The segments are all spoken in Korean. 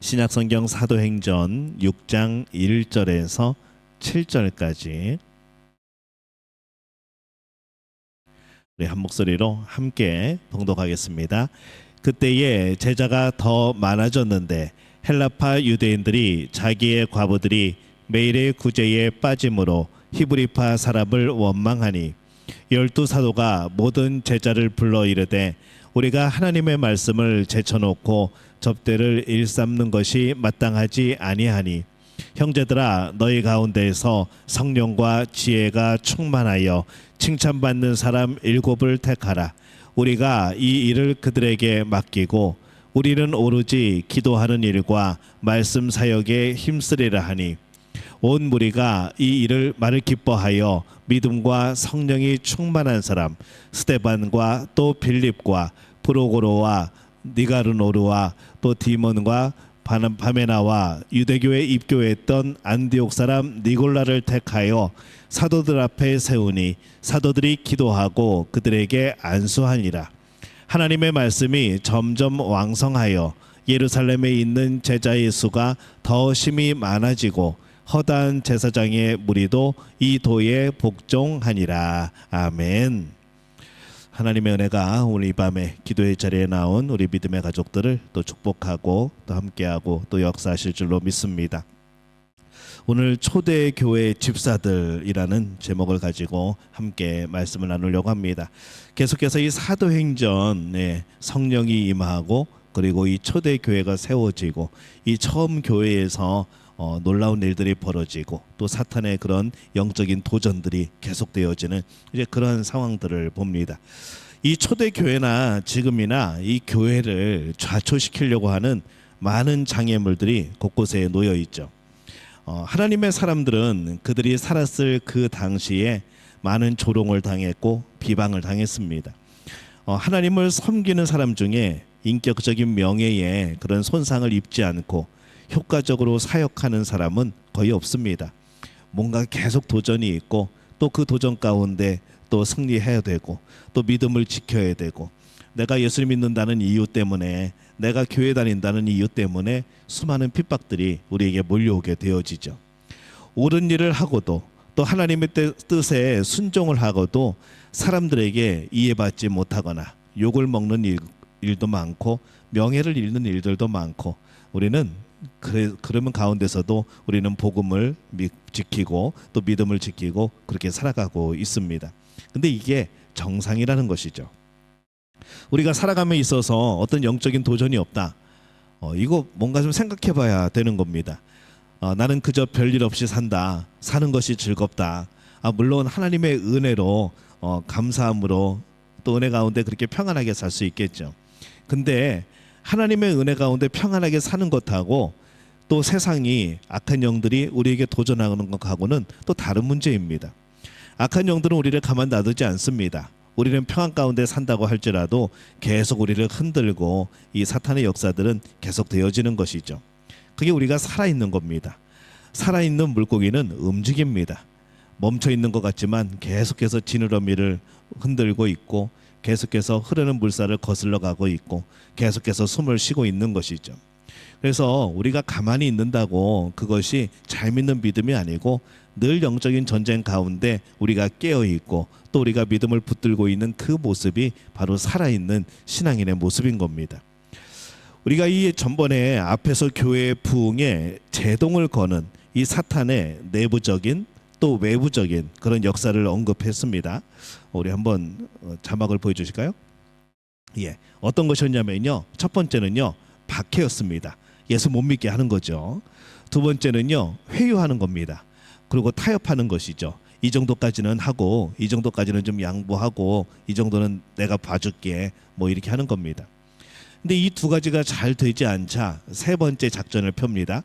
신약성경 사도행전 6장 1절에서 7절까지 우리 한 목소리로 함께 봉독하겠습니다. 그때에 제자가 더 많아졌는데 헬라파 유대인들이 자기의 과부들이 매일의 구제에 빠짐으로 히브리파 사람을 원망하니 12사도가 모든 제자를 불러 이르되 우리가 하나님의 말씀을 제쳐놓고 접대를 일삼는 것이 마땅하지 아니하니 형제들아 너희 가운데에서 성령과 지혜가 충만하여 칭찬받는 사람 7을 택하라. 우리가 이 일을 그들에게 맡기고 우리는 오로지 기도하는 일과 말씀 사역에 힘쓰리라 하니 온 무리가 이 일을 말을 기뻐하여 믿음과 성령이 충만한 사람 스데반과 또 빌립과 프로고로와 니가르노르와 또 디몬과 바메나와 유대교에 입교했던 안디옥 사람 니골라를 택하여 사도들 앞에 세우니 사도들이 기도하고 그들에게 안수하니라. 하나님의 말씀이 점점 왕성하여 예루살렘에 있는 제자의 수가 더 심히 많아지고 허다한 제사장의 무리도 이 도에 복종하니라. 아멘. 하나님의 은혜가 오늘 이 밤에 기도의 자리에 나온 우리 믿음의 가족들을 또 축복하고 또 함께하고 또 역사하실 줄로 믿습니다. 오늘 초대교회 집사들이라는 제목을 가지고 함께 말씀을 나누려고 합니다. 계속해서 이 사도행전에 성령이 임하고 그리고 이 초대교회가 세워지고 이 처음 교회에서 놀라운 일들이 벌어지고 또 사탄의 그런 영적인 도전들이 계속되어지는 이제 그런 상황들을 봅니다. 이 초대교회나 지금이나 이 교회를 좌초시키려고 하는 많은 장애물들이 곳곳에 놓여 있죠. 하나님의 사람들은 그들이 살았을 그 당시에 많은 조롱을 당했고 비방을 당했습니다. 하나님을 섬기는 사람 중에 인격적인 명예에 그런 손상을 입지 않고 효과적으로 사역하는 사람은 거의 없습니다. 뭔가 계속 도전이 있고 또 그 도전 가운데 또 승리해야 되고 또 믿음을 지켜야 되고 내가 예수를 믿는다는 이유 때문에 내가 교회 다닌다는 이유 때문에 수많은 핍박들이 우리에게 몰려오게 되어지죠. 옳은 일을 하고도 또 하나님의 뜻에 순종을 하고도 사람들에게 이해받지 못하거나 욕을 먹는 일도 많고 명예를 잃는 일들도 많고 우리는 그러면 가운데서도 우리는 복음을 지키고 또 믿음을 지키고 그렇게 살아가고 있습니다. 근데 이게 정상이라는 것이죠. 우리가 살아감에 있어서 어떤 영적인 도전이 없다. 이거 뭔가 좀 생각해 봐야 되는 겁니다. 나는 그저 별일 없이 산다. 사는 것이 즐겁다. 물론 하나님의 은혜로 감사함으로 또 은혜 가운데 그렇게 평안하게 살 수 있겠죠. 근데 하나님의 은혜 가운데 평안하게 사는 것하고 또 세상이 악한 영들이 우리에게 도전하는 것하고는 또 다른 문제입니다. 악한 영들은 우리를 가만 놔두지 않습니다. 우리는 평안 가운데 산다고 할지라도 계속 우리를 흔들고 이 사탄의 역사들은 계속 되어지는 것이죠. 그게 우리가 살아있는 겁니다. 살아있는 물고기는 움직입니다. 멈춰있는 것 같지만 계속해서 지느러미를 흔들고 있고 계속해서 흐르는 물살을 거슬러 가고 있고 계속해서 숨을 쉬고 있는 것이죠. 그래서 우리가 가만히 있는다고 그것이 잘 믿는 믿음이 아니고 늘 영적인 전쟁 가운데 우리가 깨어있고 또 우리가 믿음을 붙들고 있는 그 모습이 바로 살아있는 신앙인의 모습인 겁니다. 우리가 이 전번에 앞에서 교회의 부흥에 제동을 거는 이 사탄의 내부적인 또 외부적인 그런 역사를 언급했습니다. 우리 한번 자막을 보여주실까요? 예, 어떤 것이었냐면요. 첫 번째는요, 박해였습니다. 예수 못 믿게 하는 거죠. 두 번째는요, 회유하는 겁니다. 그리고 타협하는 것이죠. 이 정도까지는 하고 이 정도까지는 좀 양보하고 이 정도는 내가 봐줄게 뭐 이렇게 하는 겁니다. 근데 이 두 가지가 잘 되지 않자 세 번째 작전을 펴니다.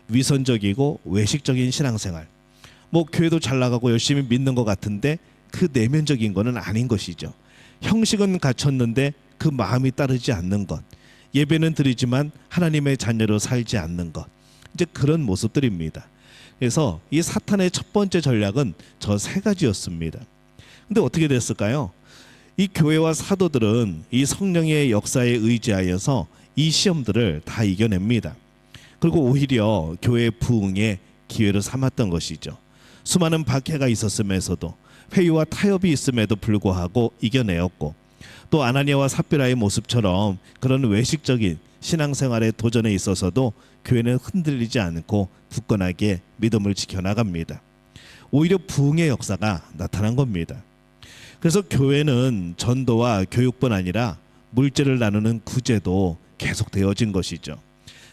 위선적이고 외식적인 신앙생활. 뭐 교회도 잘 나가고 열심히 믿는 것 같은데 그 내면적인 거는 아닌 것이죠. 형식은 갖췄는데 그 마음이 따르지 않는 것. 예배는 드리지만 하나님의 자녀로 살지 않는 것. 이제 그런 모습들입니다. 그래서 이 사탄의 첫 번째 전략은 저 세 가지였습니다. 근데 어떻게 됐을까요? 이 교회와 사도들은 이 성령의 역사에 의지하여서 이 시험들을 다 이겨냅니다. 그리고 오히려 교회 부흥의 기회로 삼았던 것이죠. 수많은 박해가 있었음에서도 회의와 타협이 있음에도 불구하고 이겨내었고, 또 아나니아와 삽비라의 모습처럼 그런 외식적인 신앙생활의 도전에 있어서도 교회는 흔들리지 않고 굳건하게 믿음을 지켜나갑니다. 오히려 부흥의 역사가 나타난 겁니다. 그래서 교회는 전도와 교육뿐 아니라 물질을 나누는 구제도 계속되어진 것이죠.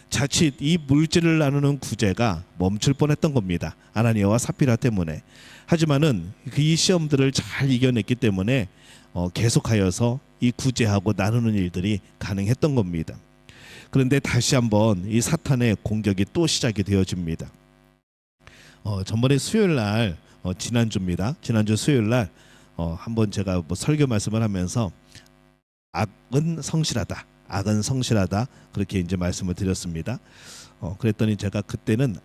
자칫 이 물질을 나누는 구제가 멈출 뻔했던 겁니다. 아나니아와 삽비라 때문에. 하지만은 이 시험들을 잘 이겨냈기 때문에 계속하여서 이 구제하고 나누는 일들이 가능했던 겁니다. 그런데 다시 한번 이 사탄의 공격이 또 시작이 되어집니다. 전번에 수요일 날 지난주입니다. 지난주 수요일 날 한번 제가 설교 말씀을 하면서 악은 성실하다, 악은 성실하다 그렇게 이제 말씀을 드렸습니다. 그랬더니 제가 그때는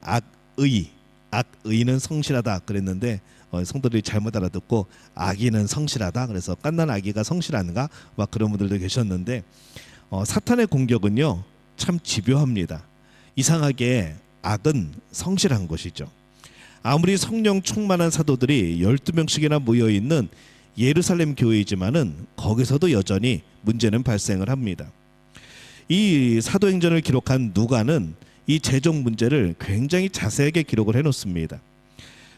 악의는 성실하다 그랬는데 성도들이 잘못 알아듣고 악의는 성실하다, 그래서 깐난 아기가 성실한가 막 그런 분들도 계셨는데, 사탄의 공격은요 참 집요합니다. 이상하게 악은 성실한 것이죠. 아무리 성령 충만한 사도들이 12명씩이나 모여있는 예루살렘 교회이지만은 거기서도 여전히 문제는 발생을 합니다. 이 사도행전을 기록한 누가는 이 재정 문제를 굉장히 자세하게 기록을 해놓습니다.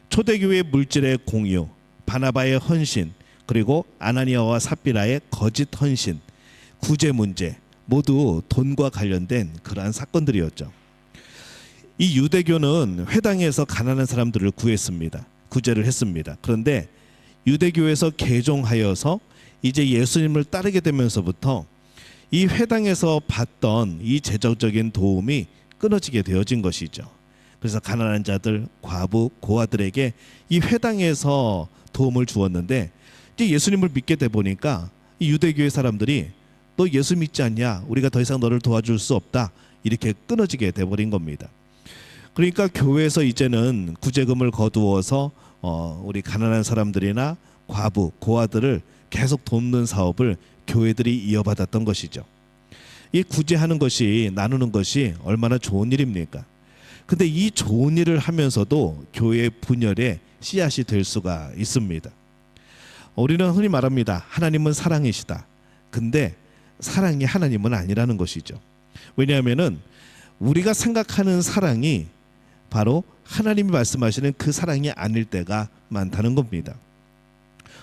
초대교회 물질의 공유, 바나바의 헌신, 그리고 아나니아와 삽비라의 거짓 헌신, 구제 문제, 모두 돈과 관련된 그러한 사건들이었죠. 이 유대교는 회당에서 가난한 사람들을 구했습니다. 구제를 했습니다. 그런데 유대교에서 개종하여서 이제 예수님을 따르게 되면서부터 이 회당에서 받던 이 재정적인 도움이 끊어지게 되어진 것이죠. 그래서 가난한 자들, 과부, 고아들에게 이 회당에서 도움을 주었는데, 이제 예수님을 믿게 돼 보니까 이 유대교의 사람들이 너 예수 믿지 않냐? 우리가 더 이상 너를 도와줄 수 없다. 이렇게 끊어지게 돼 버린 겁니다. 그러니까 교회에서 이제는 구제금을 거두어서 우리 가난한 사람들이나 과부, 고아들을 계속 돕는 사업을 교회들이 이어받았던 것이죠. 이 구제하는 것이, 나누는 것이 얼마나 좋은 일입니까? 근데 이 좋은 일을 하면서도 교회의 분열의 씨앗이 될 수가 있습니다. 우리는 흔히 말합니다. 하나님은 사랑이시다. 근데 사랑이 하나님은 아니라는 것이죠. 왜냐하면은 우리가 생각하는 사랑이 바로 하나님이 말씀하시는 그 사랑이 아닐 때가 많다는 겁니다.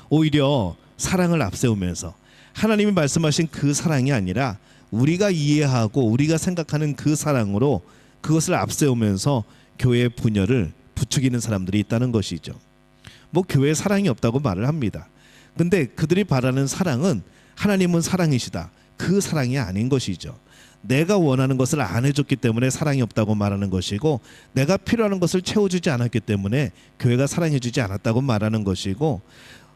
오히려 사랑을 앞세우면서 하나님이 말씀하신 그 사랑이 아니라 우리가 이해하고 우리가 생각하는 그 사랑으로 그것을 앞세우면서 교회의 분열을 부추기는 사람들이 있다는 것이죠. 뭐 교회에 사랑이 없다고 말을 합니다. 근데 그들이 바라는 사랑은 하나님은 사랑이시다, 그 사랑이 아닌 것이죠. 내가 원하는 것을 안 해줬기 때문에 사랑이 없다고 말하는 것이고, 내가 필요한 것을 채워주지 않았기 때문에 교회가 사랑해주지 않았다고 말하는 것이고,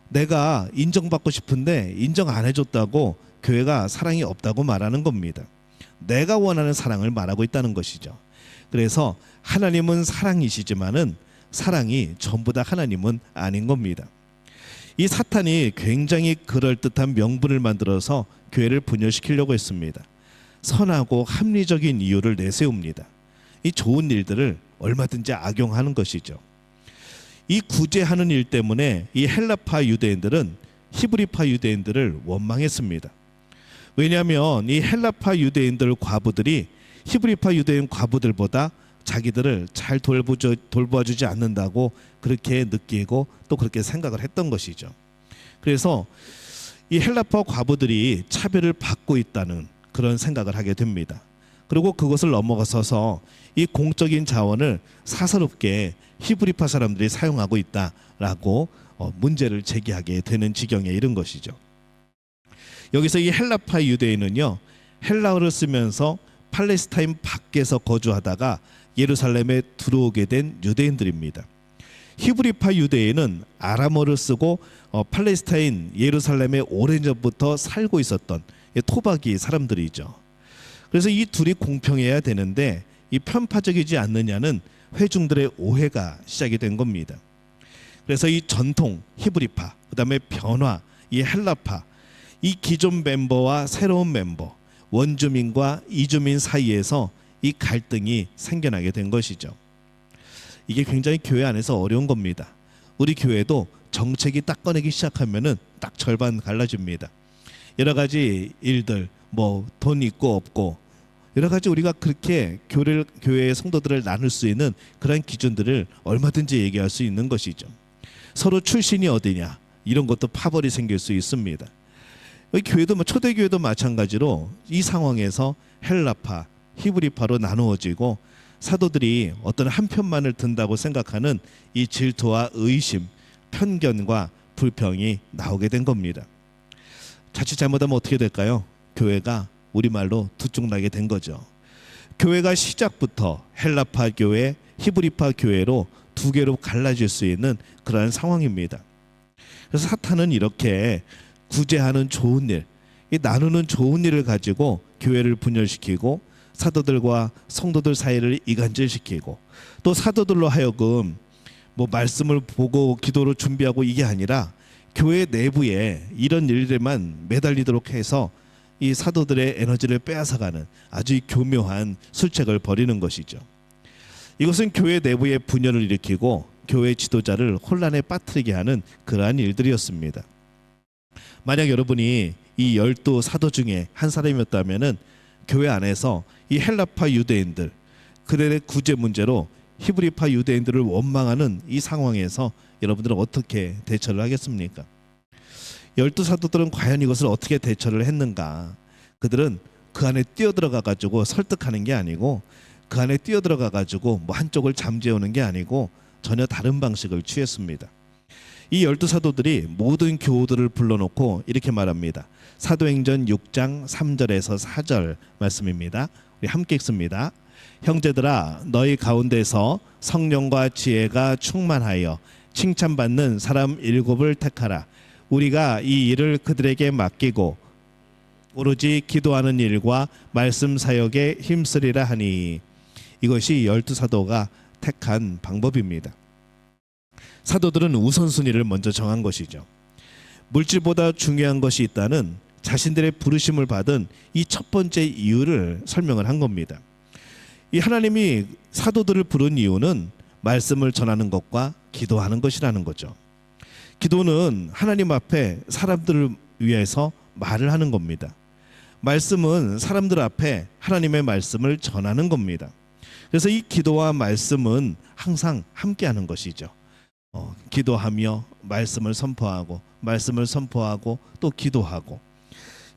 내가 인정받고 싶은데 인정 안 해줬다고 교회가 사랑이 없다고 말하는 겁니다. 내가 원하는 사랑을 말하고 있다는 것이죠. 그래서 하나님은 사랑이시지만은 사랑이 전부 다 하나님은 아닌 겁니다. 이 사탄이 굉장히 그럴듯한 명분을 만들어서 교회를 분열시키려고 했습니다. 선하고 합리적인 이유를 내세웁니다. 이 좋은 일들을 얼마든지 악용하는 것이죠. 이 구제하는 일 때문에 이 헬라파 유대인들은 히브리파 유대인들을 원망했습니다. 왜냐하면 이 헬라파 유대인들 과부들이 히브리파 유대인 과부들보다 자기들을 잘 돌보아주지 않는다고 그렇게 느끼고 또 그렇게 생각을 했던 것이죠. 그래서 이 헬라파 과부들이 차별을 받고 있다는 그런 생각을 하게 됩니다. 그리고 그것을 넘어서서 이 공적인 자원을 사사롭게 히브리파 사람들이 사용하고 있다라고 문제를 제기하게 되는 지경에 이른 것이죠. 여기서 이 헬라파 유대인은요, 헬라어를 쓰면서 팔레스타인 밖에서 거주하다가 예루살렘에 들어오게 된 유대인들입니다. 히브리파 유대인은 아람어를 쓰고 팔레스타인 예루살렘에 오래전부터 살고 있었던 토박이 사람들이죠. 그래서 이 둘이 공평해야 되는데 이 편파적이지 않느냐는 회중들의 오해가 시작이 된 겁니다. 그래서 이 전통 히브리파, 그다음에 변화, 이 헬라파, 이 기존 멤버와 새로운 멤버, 원주민과 이주민 사이에서 이 갈등이 생겨나게 된 것이죠. 이게 굉장히 교회 안에서 어려운 겁니다. 우리 교회도 정책이 딱 꺼내기 시작하면은 딱 절반 갈라집니다. 여러 가지 일들, 뭐 돈 있고 없고 여러 가지 우리가 그렇게 교회의 성도들을 나눌 수 있는 그런 기준들을 얼마든지 얘기할 수 있는 것이죠. 서로 출신이 어디냐 이런 것도 파벌이 생길 수 있습니다. 교회도 초대교회도 마찬가지로 이 상황에서 헬라파, 히브리파로 나누어지고 사도들이 어떤 한 편만을 든다고 생각하는 이 질투와 의심, 편견과 불평이 나오게 된 겁니다. 자칫 잘못하면 어떻게 될까요? 교회가 우리말로 두 쪽 나게 된 거죠. 교회가 시작부터 헬라파 교회, 히브리파 교회로 두 개로 갈라질 수 있는 그러한 상황입니다. 그래서 사탄은 이렇게 구제하는 좋은 일, 이 나누는 좋은 일을 가지고 교회를 분열시키고 사도들과 성도들 사이를 이간질시키고 또 사도들로 하여금 뭐 말씀을 보고 기도로 준비하고 이게 아니라 교회 내부에 이런 일들만 매달리도록 해서 이 사도들의 에너지를 빼앗아가는 아주 교묘한 술책을 벌이는 것이죠. 이것은 교회 내부의 분열을 일으키고 교회 지도자를 혼란에 빠뜨리게 하는 그러한 일들이었습니다. 만약 여러분이 이 12 사도 중에 한 사람이었다면은 교회 안에서 이 헬라파 유대인들 그들의 구제 문제로 히브리파 유대인들을 원망하는 이 상황에서 여러분들은 어떻게 대처를 하겠습니까? 12 사도들은 과연 이것을 어떻게 대처를 했는가? 그들은 그 안에 뛰어들어가 가지고 설득하는 게 아니고 그 안에 뛰어들어가 가지고 뭐 한쪽을 잠재우는 게 아니고 전혀 다른 방식을 취했습니다. 이 12 사도들이 모든 교우들을 불러놓고 이렇게 말합니다. 사도행전 6장 3절에서 4절 말씀입니다. 우리 함께 읽습니다. 형제들아 너희 가운데서 성령과 지혜가 충만하여 칭찬받는 사람 7을 택하라. 우리가 이 일을 그들에게 맡기고 오로지 기도하는 일과 말씀 사역에 힘쓰리라 하니. 이것이 12 사도가 택한 방법입니다. 사도들은 우선순위를 먼저 정한 것이죠. 물질보다 중요한 것이 있다는 자신들의 부르심을 받은 이 첫 번째 이유를 설명을 한 겁니다. 이 하나님이 사도들을 부른 이유는 말씀을 전하는 것과 기도하는 것이라는 거죠. 기도는 하나님 앞에 사람들을 위해서 말을 하는 겁니다. 말씀은 사람들 앞에 하나님의 말씀을 전하는 겁니다. 그래서 이 기도와 말씀은 항상 함께하는 것이죠. 기도하며 말씀을 선포하고 또 기도하고.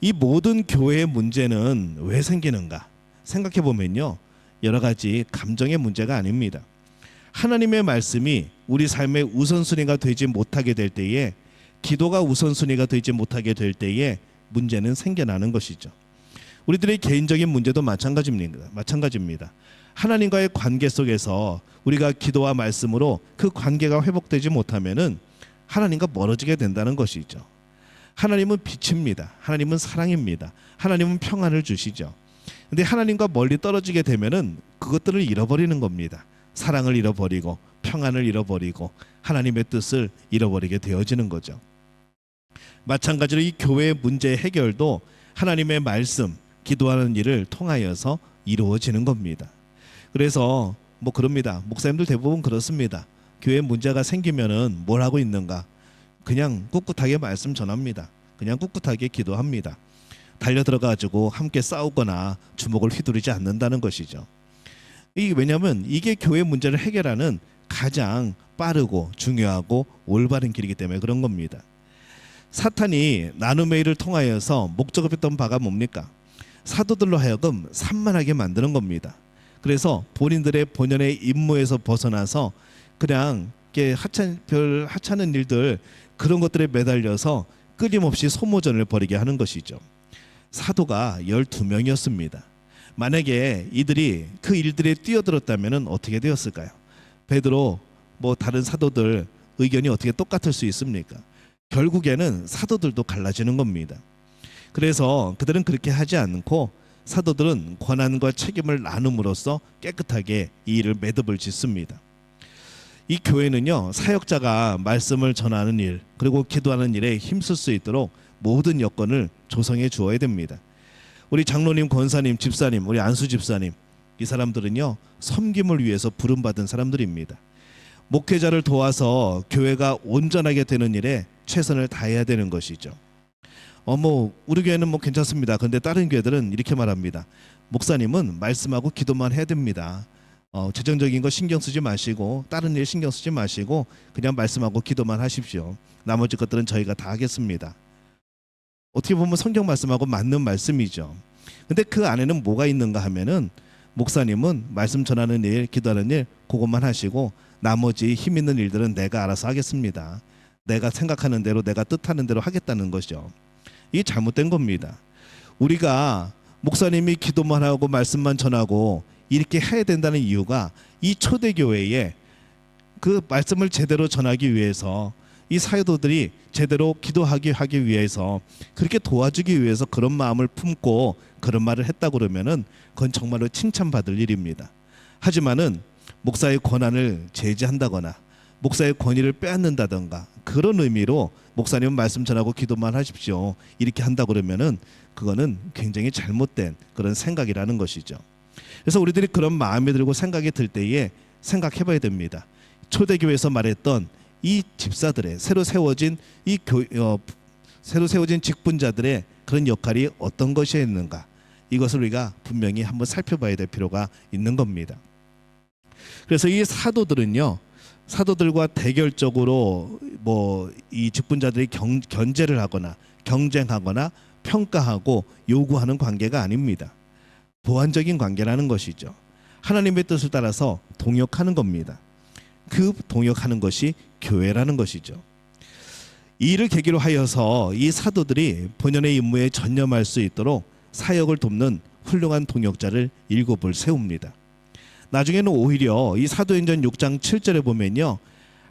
이 모든 교회의 문제는 왜 생기는가 생각해 보면요, 여러 가지 감정의 문제가 아닙니다. 하나님의 말씀이 우리 삶의 우선순위가 되지 못하게 될 때에, 기도가 우선순위가 되지 못하게 될 때에 문제는 생겨나는 것이죠. 우리들의 개인적인 문제도 마찬가지입니다. 하나님과의 관계 속에서 우리가 기도와 말씀으로 그 관계가 회복되지 못하면은 하나님과 멀어지게 된다는 것이죠. 하나님은 빛입니다. 하나님은 사랑입니다. 하나님은 평안을 주시죠. 근데 하나님과 멀리 떨어지게 되면은 그것들을 잃어버리는 겁니다. 사랑을 잃어버리고 평안을 잃어버리고 하나님의 뜻을 잃어버리게 되어지는 거죠. 마찬가지로 이 교회의 문제 해결도 하나님의 말씀, 기도하는 일을 통하여서 이루어지는 겁니다. 그래서 그럽니다. 목사님들 대부분 그렇습니다. 교회 문제가 생기면은 뭘 하고 있는가? 그냥 꿋꿋하게 말씀 전합니다. 그냥 꿋꿋하게 기도합니다. 달려들어가지고 함께 싸우거나 주먹을 휘두르지 않는다는 것이죠. 왜냐하면 이게 교회 문제를 해결하는 가장 빠르고 중요하고 올바른 길이기 때문에 그런 겁니다. 사탄이 나눔의 일을 통하여서 목적했던 바가 뭡니까? 사도들로 하여금 산만하게 만드는 겁니다. 그래서 본인들의 본연의 임무에서 벗어나서 그냥 하찮은 일들, 그런 것들에 매달려서 끊임없이 소모전을 벌이게 하는 것이죠. 사도가 12명이었습니다. 만약에 이들이 그 일들에 뛰어들었다면 어떻게 되었을까요? 베드로, 다른 사도들 의견이 어떻게 똑같을 수 있습니까? 결국에는 사도들도 갈라지는 겁니다. 그래서 그들은 그렇게 하지 않고 사도들은 권한과 책임을 나눔으로써 깨끗하게 이 일을 매듭을 짓습니다. 이 교회는요, 사역자가 말씀을 전하는 일 그리고 기도하는 일에 힘쓸 수 있도록 모든 여건을 조성해 주어야 됩니다. 우리 장로님, 권사님, 집사님, 우리 안수 집사님, 이 사람들은요, 섬김을 위해서 부름받은 사람들입니다. 목회자를 도와서 교회가 온전하게 되는 일에 최선을 다해야 되는 것이죠. 우리 교회는 괜찮습니다. 근데 다른 교회들은 이렇게 말합니다. 목사님은 말씀하고 기도만 해야 됩니다. 재정적인 거 신경 쓰지 마시고 다른 일 신경 쓰지 마시고 그냥 말씀하고 기도만 하십시오. 나머지 것들은 저희가 다 하겠습니다. 어떻게 보면 성경 말씀하고 맞는 말씀이죠. 근데 그 안에는 뭐가 있는가 하면은 목사님은 말씀 전하는 일, 기도하는 일 그것만 하시고 나머지 힘 있는 일들은 내가 알아서 하겠습니다. 내가 생각하는 대로 내가 뜻하는 대로 하겠다는 것이죠. 이게 잘못된 겁니다. 우리가 목사님이 기도만 하고 말씀만 전하고 이렇게 해야 된다는 이유가 이 초대교회에 그 말씀을 제대로 전하기 위해서 이 사도들이 제대로 하기 위해서 그렇게 도와주기 위해서 그런 마음을 품고 그런 말을 했다고 그러면은 그건 정말로 칭찬받을 일입니다. 하지만은 목사의 권한을 제지한다거나 목사의 권위를 빼앗는다던가 그런 의미로 목사님은 말씀 전하고 기도만 하십시오 이렇게 한다고 그러면은 그거는 굉장히 잘못된 그런 생각이라는 것이죠. 그래서 우리들이 그런 마음이 들고 생각이 들 때에 생각해봐야 됩니다. 초대교회에서 말했던 이 집사들의 새로 세워진 직분자들의 그런 역할이 어떤 것이었는가, 이것을 우리가 분명히 한번 살펴봐야 될 필요가 있는 겁니다. 그래서 이 사도들은요, 사도들과 대결적으로 이 직분자들이 견제를 하거나 경쟁하거나 평가하고 요구하는 관계가 아닙니다. 보완적인 관계라는 것이죠. 하나님의 뜻을 따라서 동역하는 겁니다. 그 동역하는 것이 교회라는 것이죠. 이 일을 계기로 하여서 이 사도들이 본연의 임무에 전념할 수 있도록 사역을 돕는 훌륭한 동역자를 7을 세웁니다. 나중에는 오히려 이 사도행전 6장 7절에 보면요,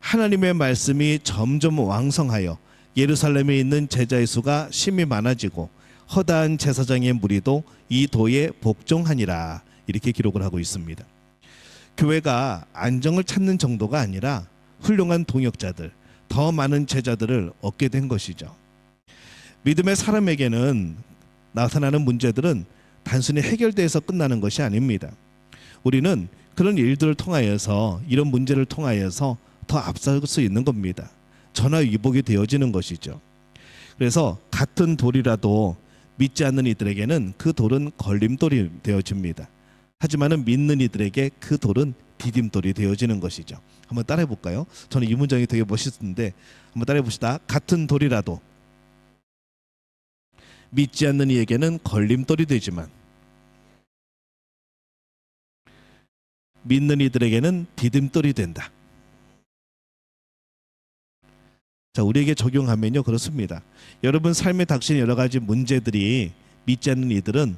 하나님의 말씀이 점점 왕성하여 예루살렘에 있는 제자의 수가 심히 많아지고 허다한 제사장의 무리도 이 도에 복종하니라, 이렇게 기록을 하고 있습니다. 교회가 안정을 찾는 정도가 아니라 훌륭한 동역자들, 더 많은 제자들을 얻게 된 것이죠. 믿음의 사람에게는 나타나는 문제들은 단순히 해결돼서 끝나는 것이 아닙니다. 우리는 그런 일들을 통하여서, 이런 문제를 통하여서 더 앞설 수 있는 겁니다. 전화위복이 되어지는 것이죠. 그래서 같은 돌이라도 믿지 않는 이들에게는 그 돌은 걸림돌이 되어집니다. 하지만은 믿는 이들에게 그 돌은 디딤돌이 되어지는 것이죠. 한번 따라해 볼까요? 저는 이 문장이 되게 멋있는데 한번 따라해 봅시다. 같은 돌이라도 믿지 않는 이에게는 걸림돌이 되지만 믿는 이들에게는 디딤돌이 된다. 자, 우리에게 적용하면요, 그렇습니다. 여러분 삶에 닥친 여러 가지 문제들이 믿지 않는 이들은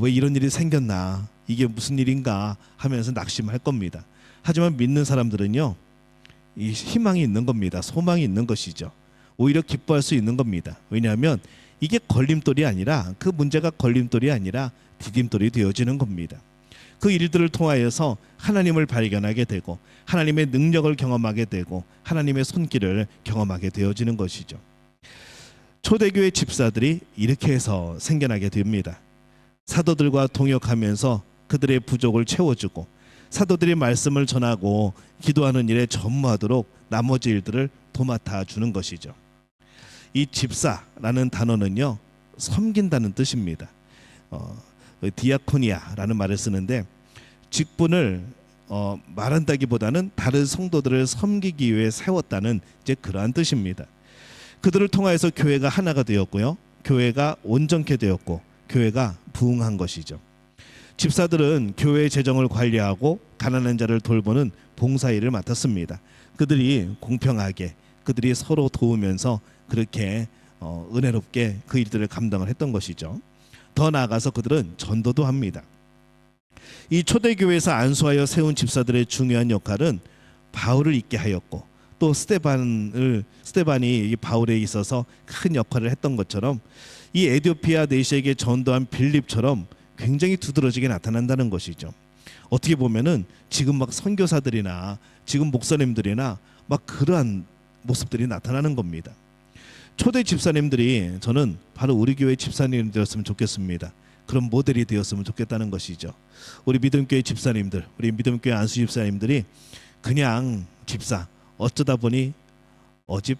왜 이런 일이 생겼나, 이게 무슨 일인가 하면서 낙심할 겁니다. 하지만 믿는 사람들은요, 이 희망이 있는 겁니다. 소망이 있는 것이죠. 오히려 기뻐할 수 있는 겁니다. 왜냐하면 이게 걸림돌이 아니라, 그 문제가 걸림돌이 아니라 디딤돌이 되어지는 겁니다. 그 일들을 통하여서 하나님을 발견하게 되고 하나님의 능력을 경험하게 되고 하나님의 손길을 경험하게 되어지는 것이죠. 초대교회 집사들이 이렇게 해서 생겨나게 됩니다. 사도들과 동역하면서 그들의 부족을 채워주고 사도들이 말씀을 전하고 기도하는 일에 전무하도록 나머지 일들을 도맡아 주는 것이죠. 이 집사라는 단어는요, 섬긴다는 뜻입니다. 디아코니아라는 말을 쓰는데 직분을 말한다기보다는 다른 성도들을 섬기기 위해 세웠다는 이제 그러한 뜻입니다. 그들을 통하여서 교회가 하나가 되었고요, 교회가 온전케 되었고 교회가 부흥한 것이죠. 집사들은 교회의 재정을 관리하고 가난한 자를 돌보는 봉사일을 맡았습니다. 그들이 공평하게 그들이 서로 도우면서 그렇게 은혜롭게 그 일들을 감당을 했던 것이죠. 더 나아가서 그들은 전도도 합니다. 이 초대교회에서 안수하여 세운 집사들의 중요한 역할은 바울을 있게 하였고 또 스데반이 바울에 있어서 큰 역할을 했던 것처럼 이 에디오피아 내시에게 전도한 빌립처럼 굉장히 두드러지게 나타난다는 것이죠. 어떻게 보면은 지금 막 선교사들이나 지금 목사님들이나 막 그러한 모습들이 나타나는 겁니다. 초대 집사님들이 저는 바로 우리 교회 집사님들이었으면 좋겠습니다. 그런 모델이 되었으면 좋겠다는 것이죠. 우리 믿음교회 집사님들, 우리 믿음교회 안수 집사님들이 그냥 집사, 어쩌다 보니 어집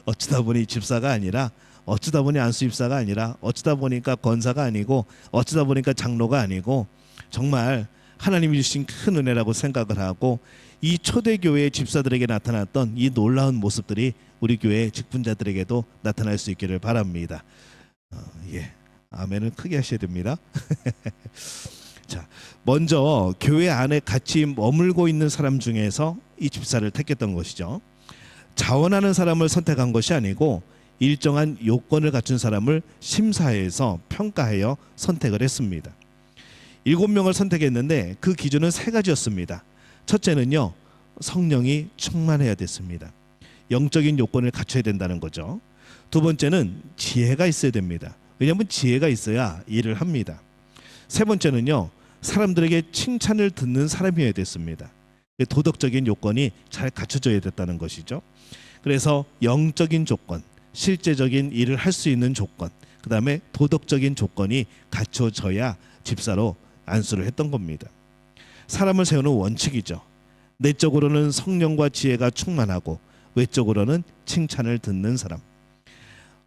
어쩌다 보니 집사가 아니라, 어쩌다 보니 안수 집사가 아니라, 어쩌다 보니까 권사가 아니고, 어쩌다 보니까 장로가 아니고, 정말 하나님이 주신 큰 은혜라고 생각을 하고, 이 초대교회 집사들에게 나타났던 이 놀라운 모습들이 우리 교회 직분자들에게도 나타날 수 있기를 바랍니다. 예, 아멘을 크게 하셔야 됩니다. 자, 먼저 교회 안에 같이 머물고 있는 사람 중에서 이 집사를 택했던 것이죠. 자원하는 사람을 선택한 것이 아니고 일정한 요건을 갖춘 사람을 심사해서 평가하여 선택을 했습니다. 7명을 선택했는데 그 기준은 3가지였습니다. 첫째는요, 성령이 충만해야 됐습니다. 영적인 요건을 갖춰야 된다는 거죠. 두 번째는 지혜가 있어야 됩니다. 왜냐하면 지혜가 있어야 일을 합니다. 세 번째는요, 사람들에게 칭찬을 듣는 사람이어야 됐습니다. 도덕적인 요건이 잘 갖춰져야 됐다는 것이죠. 그래서 영적인 조건, 실제적인 일을 할 수 있는 조건, 그 다음에 도덕적인 조건이 갖춰져야 집사로 안수를 했던 겁니다. 사람을 세우는 원칙이죠. 내적으로는 성령과 지혜가 충만하고 외적으로는 칭찬을 듣는 사람.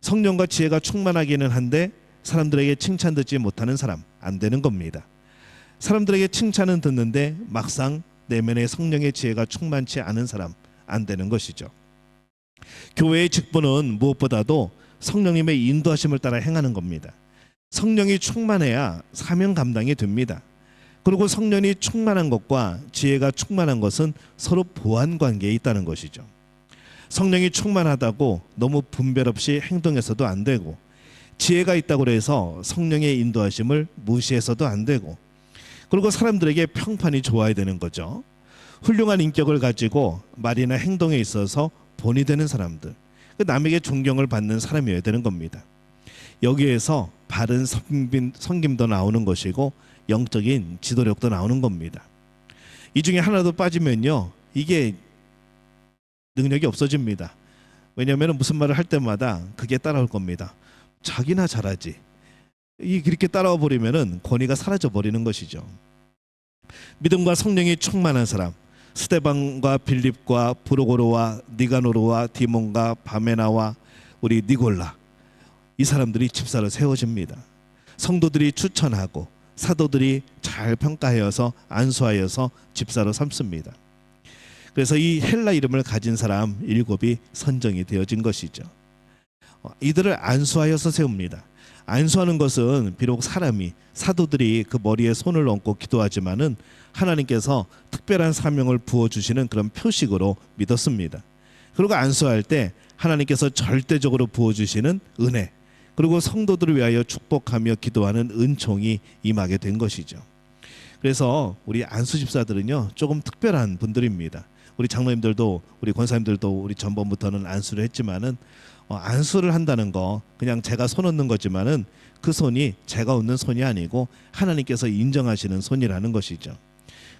성령과 지혜가 충만하기는 한데 사람들에게 칭찬 듣지 못하는 사람, 안 되는 겁니다. 사람들에게 칭찬은 듣는데 막상 내면에 성령의 지혜가 충만치 않은 사람, 안 되는 것이죠. 교회의 직분은 무엇보다도 성령님의 인도하심을 따라 행하는 겁니다. 성령이 충만해야 사명 감당이 됩니다. 그리고 성령이 충만한 것과 지혜가 충만한 것은 서로 보완 관계에 있다는 것이죠. 성령이 충만하다고 너무 분별 없이 행동해서도 안 되고, 지혜가 있다고 해서 성령의 인도하심을 무시해서도 안 되고, 그리고 사람들에게 평판이 좋아야 되는 거죠. 훌륭한 인격을 가지고 말이나 행동에 있어서 본이 되는 사람들, 남에게 존경을 받는 사람이어야 되는 겁니다. 여기에서 바른 섬김도 나오는 것이고 영적인 지도력도 나오는 겁니다. 이 중에 하나도 빠지면요, 이게 능력이 없어집니다. 왜냐하면 무슨 말을 할 때마다 그게 따라올 겁니다. 자기나 잘하지. 그렇게 따라와 버리면은 권위가 사라져 버리는 것이죠. 믿음과 성령이 충만한 사람, 스데반과 빌립과 브로고로와 니가노르와 디몬과 바메나와 우리 니골라, 이 사람들이 집사로 세워집니다. 성도들이 추천하고 사도들이 잘 평가하여서 안수하여서 집사로 삼습니다. 그래서 이 헬라 이름을 가진 사람 7이 선정이 되어진 것이죠. 이들을 안수하여서 세웁니다. 안수하는 것은 비록 사도들이 그 머리에 손을 얹고 기도하지만은 하나님께서 특별한 사명을 부어주시는 그런 표식으로 믿었습니다. 그리고 안수할 때 하나님께서 절대적으로 부어주시는 은혜, 그리고 성도들을 위하여 축복하며 기도하는 은총이 임하게 된 것이죠. 그래서 우리 안수 집사들은요, 조금 특별한 분들입니다. 우리 장로님들도, 우리 권사님들도 우리 전번부터는 안수를 했지만은 안수를 한다는 거 그냥 제가 손 얹는 거지만은 그 손이 제가 얹는 손이 아니고 하나님께서 인정하시는 손이라는 것이죠.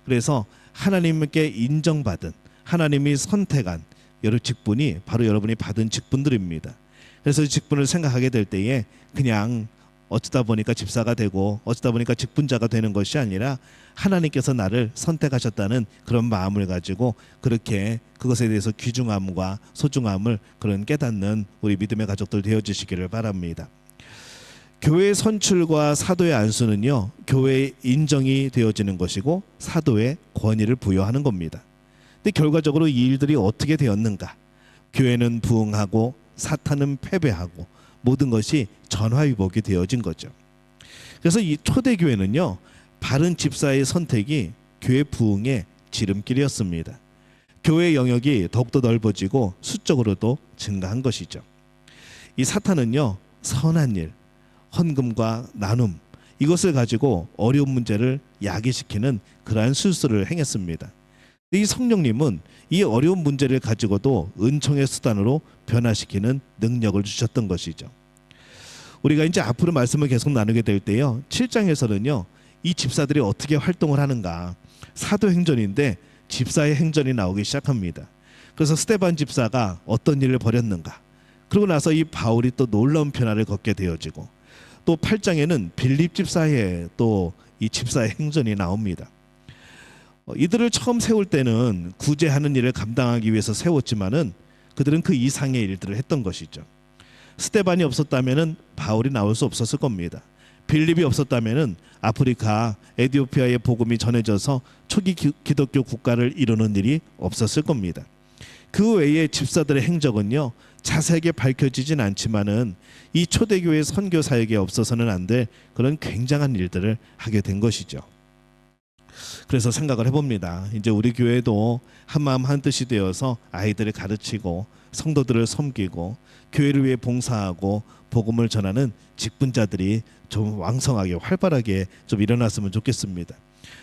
그래서 하나님께 인정받은, 하나님이 선택한 여러 직분이 바로 여러분이 받은 직분들입니다. 그래서 이 직분을 생각하게 될 때에 그냥 어쩌다 보니까 집사가 되고 어쩌다 보니까 직분자가 되는 것이 아니라 하나님께서 나를 선택하셨다는 그런 마음을 가지고 그렇게 그것에 대해서 귀중함과 소중함을 그런 깨닫는 우리 믿음의 가족들 되어주시기를 바랍니다. 교회의 선출과 사도의 안수는요, 교회의 인정이 되어지는 것이고 사도의 권위를 부여하는 겁니다. 근데 결과적으로 이 일들이 어떻게 되었는가? 교회는 부흥하고 사탄은 패배하고 모든 것이 전화위복이 되어진 거죠. 그래서 이 초대교회는요, 바른 집사의 선택이 교회 부흥의 지름길이었습니다. 교회의 영역이 더욱더 넓어지고 수적으로도 증가한 것이죠. 이 사탄은요, 선한 일, 헌금과 나눔, 이것을 가지고 어려운 문제를 야기시키는 그러한 술수를 행했습니다. 이 성령님은 이 어려운 문제를 가지고도 은총의 수단으로 변화시키는 능력을 주셨던 것이죠. 우리가 이제 앞으로 말씀을 계속 나누게 될 때요, 7장에서는요 이 집사들이 어떻게 활동을 하는가, 사도행전인데 집사의 행전이 나오기 시작합니다. 그래서 스데반 집사가 어떤 일을 벌였는가, 그러고 나서 이 바울이 또 놀라운 변화를 걷게 되어지고, 또 8장에는 빌립 집사의 또 이 집사의 행전이 나옵니다. 이들을 처음 세울 때는 구제하는 일을 감당하기 위해서 세웠지만은 그들은 그 이상의 일들을 했던 것이죠. 스데반이 없었다면은 바울이 나올 수 없었을 겁니다. 빌립이 없었다면은 아프리카, 에티오피아의 복음이 전해져서 초기 기독교 국가를 이루는 일이 없었을 겁니다. 그 외에 집사들의 행적은요, 자세하게 밝혀지진 않지만은 이 초대교회 선교 사역에 없어서는 안 될 그런 굉장한 일들을 하게 된 것이죠. 그래서 생각을 해봅니다. 이제 우리 교회도 한마음 한뜻이 되어서 아이들을 가르치고 성도들을 섬기고 교회를 위해 봉사하고 복음을 전하는 직분자들이 좀 왕성하게 활발하게 좀 일어났으면 좋겠습니다.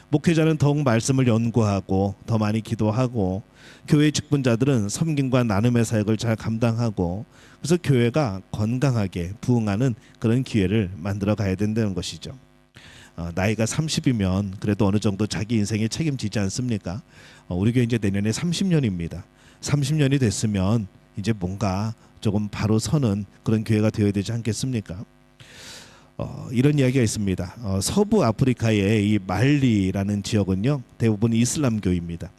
목회자는 더욱 말씀을 연구하고 더 많이 기도하고 교회 직분자들은 섬김과 나눔의 사역을 잘 감당하고 그래서 교회가 건강하게 부흥하는 그런 기회를 만들어 가야 된다는 것이죠. 나이가 30이면 그래도 어느 정도 자기 인생에 책임지지 않습니까? 우리 교회 이제 내년에 30년입니다. 30년이 됐으면 이제 뭔가 조금 바로 서는 그런 교회가 되어야 되지 않겠습니까? 이런 이야기가 있습니다. 서부 아프리카의 이 말리라는 지역은요, 대부분 이슬람교입니다.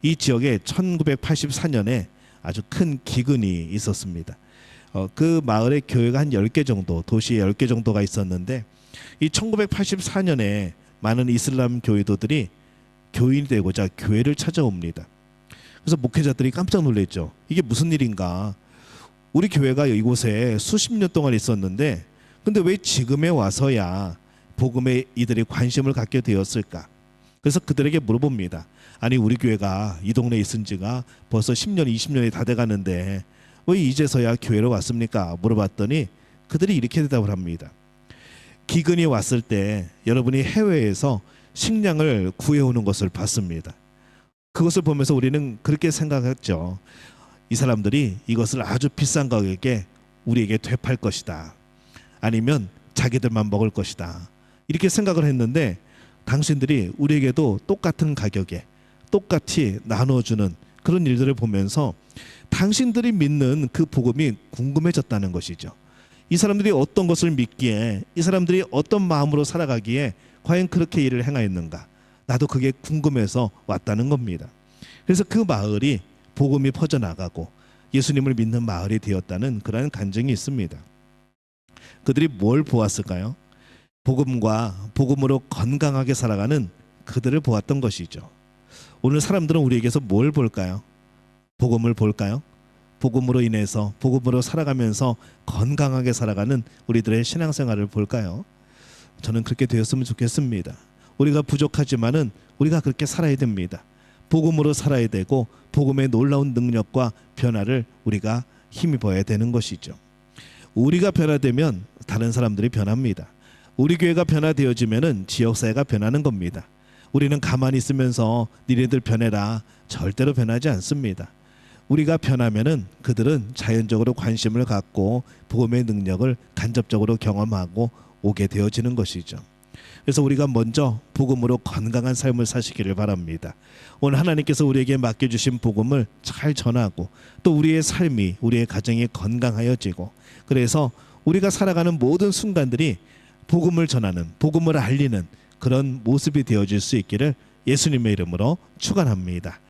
이 지역에 1984년에 아주 큰 기근이 있었습니다. 그 마을에 교회가 한 10개 정도, 도시에 10개 정도가 있었는데 이 1984년에 많은 이슬람 교회도들이 교인이 되고자 교회를 찾아옵니다. 그래서 목회자들이 깜짝 놀랐죠. 이게 무슨 일인가? 우리 교회가 이곳에 수십 년 동안 있었는데 근데 왜 지금에 와서야 복음에 이들이 관심을 갖게 되었을까? 그래서 그들에게 물어봅니다. 아니 우리 교회가 이 동네에 있은 지가 벌써 10년, 20년이 다 돼가는데 왜 이제서야 교회로 왔습니까? 물어봤더니 그들이 이렇게 대답을 합니다. 기근이 왔을 때 여러분이 해외에서 식량을 구해오는 것을 봤습니다. 그것을 보면서 우리는 그렇게 생각했죠. 이 사람들이 이것을 아주 비싼 가격에 우리에게 되팔 것이다. 아니면 자기들만 먹을 것이다. 이렇게 생각을 했는데 당신들이 우리에게도 똑같은 가격에 똑같이 나눠주는 그런 일들을 보면서 당신들이 믿는 그 복음이 궁금해졌다는 것이죠. 이 사람들이 어떤 것을 믿기에 이 사람들이 어떤 마음으로 살아가기에 과연 그렇게 일을 행하였는가. 나도 그게 궁금해서 왔다는 겁니다. 그래서 그 마을이 복음이 퍼져나가고 예수님을 믿는 마을이 되었다는 그런 간증이 있습니다. 그들이 뭘 보았을까요? 복음과 복음으로 건강하게 살아가는 그들을 보았던 것이죠. 오늘 사람들은 우리에게서 뭘 볼까요? 복음을 볼까요? 복음으로 인해서 복음으로 살아가면서 건강하게 살아가는 우리들의 신앙생활을 볼까요? 저는 그렇게 되었으면 좋겠습니다. 우리가 부족하지만은 우리가 그렇게 살아야 됩니다. 복음으로 살아야 되고 복음의 놀라운 능력과 변화를 우리가 힘입어야 되는 것이죠. 우리가 변화되면 다른 사람들이 변합니다. 우리 교회가 변화되어지면은 지역사회가 변하는 겁니다. 우리는 가만히 있으면서 니네들 변해라 절대로 변하지 않습니다. 우리가 변하면은 그들은 자연적으로 관심을 갖고 복음의 능력을 간접적으로 경험하고 오게 되어지는 것이죠. 그래서 우리가 먼저 복음으로 건강한 삶을 사시기를 바랍니다. 오늘 하나님께서 우리에게 맡겨주신 복음을 잘 전하고 또 우리의 삶이 우리의 가정이 건강하여지고 그래서 우리가 살아가는 모든 순간들이 복음을 전하는 복음을 알리는 그런 모습이 되어질 수 있기를 예수님의 이름으로 축원합니다.